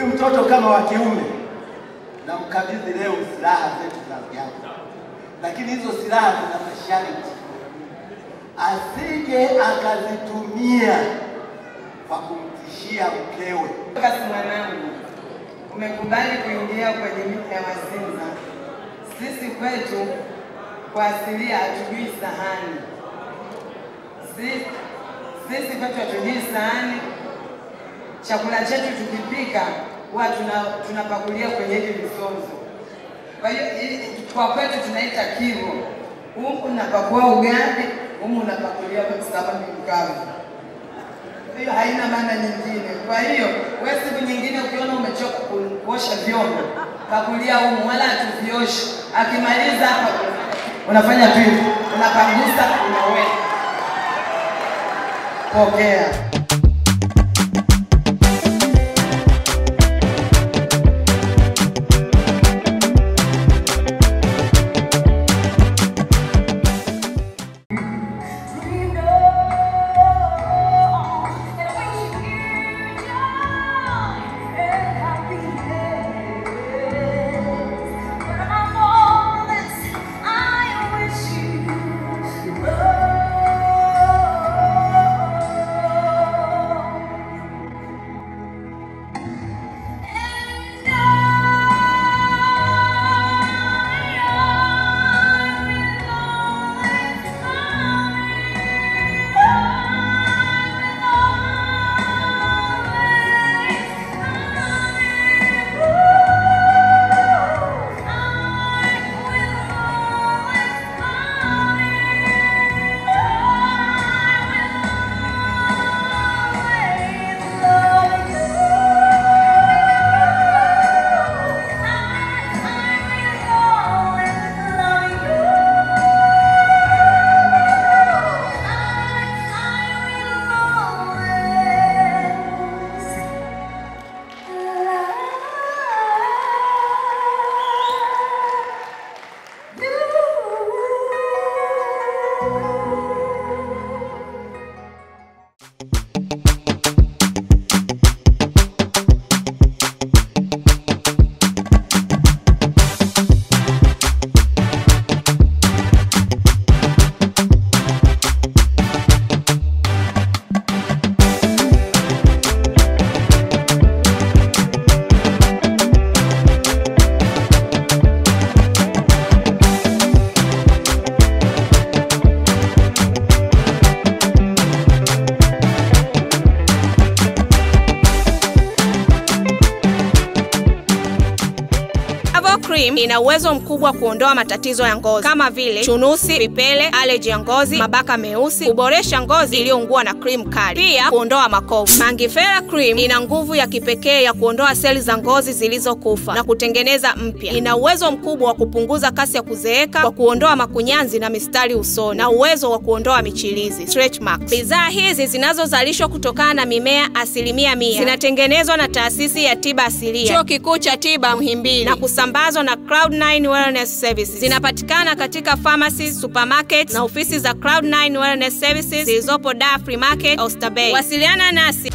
Mtoto kama wa kiume na mkabidhi leo silaha zetu za ajabu, lakini hizo silaha zina masharti, asije akazitumia kwa kumtishia mkewe. Kasi mwanangu, umekubali kuingia kwenye mita ya Wazinza. Sisi kwetu kwa asilia hatujui sahani. Sisi kwetu hatujui sahani. Chakula chetu tukipika huwa tunapakulia kwenye hivi visonzo. Kwa hiyo kwa kwetu tunaita kivo. Huku unapakua ugali, huku unapakulia samaki mkavu. Hiyo haina maana nyingine. Kwa hiyo wewe siku nyingine ukiona umechoka kuosha vyombo, pakulia humu wala tuvioshi. Akimaliza hapa unafanya tu, unapangusa, unaweka. Pokea. Cream ina uwezo mkubwa kuondoa matatizo ya ngozi kama vile chunusi, vipele, allergy ya ngozi, mabaka meusi, kuboresha ngozi iliyoungua na cream kali. Pia kuondoa makovu. Mangifera Cream ina nguvu ya kipekee ya kuondoa seli za ngozi zilizokufa na kutengeneza mpya. Ina uwezo mkubwa wa kupunguza kasi ya kuzeeka kwa kuondoa makunyanzi na mistari usoni na uwezo wa kuondoa michirizi, stretch marks. Bidhaa hizi zinazozalishwa kutokana na mimea 100% zinatengenezwa na taasisi ya tiba asilia, Chuo Kikuu cha Tiba Muhimbili, na kusambazwa na Cloud9 Wellness Services. Zinapatikana katika pharmacies, supermarkets na ofisi za Cloud9 Wellness Services zilizopo Dar Free Market, Oysterbay. Wasiliana nasi.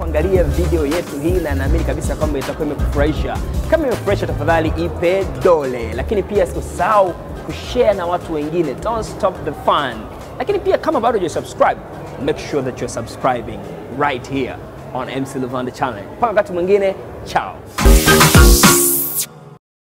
Angalia video yetu hii na naamini kabisa kwamba itakuwa imekufurahisha. Kama imekufurahisha, tafadhali ipe dole. Lakini pia usisahau kushare na watu wengine. Don't stop the fun. Lakini pia kama bado hujasubscribe, make sure that you're subscribing right here on MC Luvanda channel. Mpaka wakati mwingine, ciao.